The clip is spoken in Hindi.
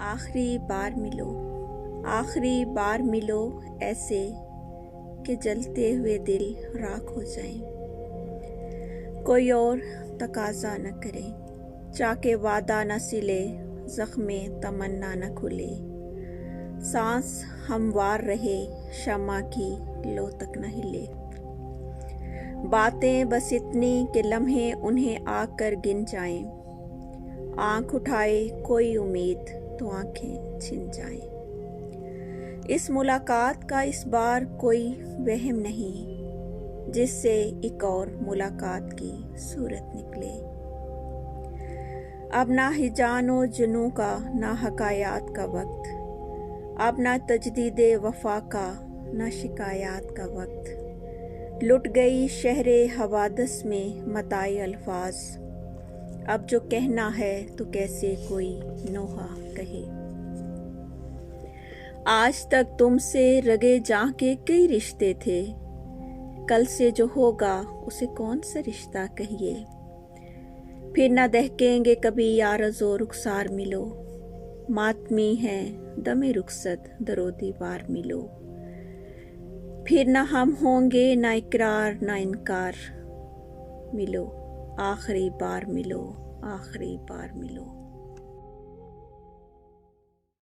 आखिरी बार मिलो ऐसे कि जलते हुए दिल राख हो जाए। कोई और तकाजा न करे, चाके वादा न सिले, जख्मे तमन्ना न खुले। सांस हमवार रहे, शमा की लो तक न हिले। बातें बस इतनी कि लम्हे उन्हें आकर गिन जाएं। आंख उठाए कोई उम्मीद तो आंखें छिन जाएं। इस मुलाकात का इस बार कोई वहम नहीं, जिससे एक और मुलाकात की सूरत निकले। अब ना हिजानो जुनू का, ना हकायात का वक्त, अब ना तजदीदे वफा का, ना शिकायत का वक्त। लुट गई शहरे हवादस में मताए अल्फाज, अब जो कहना है तो कैसे कोई नोहा कहे। आज तक तुमसे रगे जां के कई रिश्ते थे, कल से जो होगा उसे कौन सा रिश्ता कहिए। फिर न दहकेंगे कभी यारज़ो रुखसार मिलो, मातमी है दमे रुखसत दरो दीवार मिलो। फिर न हम होंगे न इकरार न इनकार, मिलो आखिरी बार मिलो, आखिरी बार मिलो।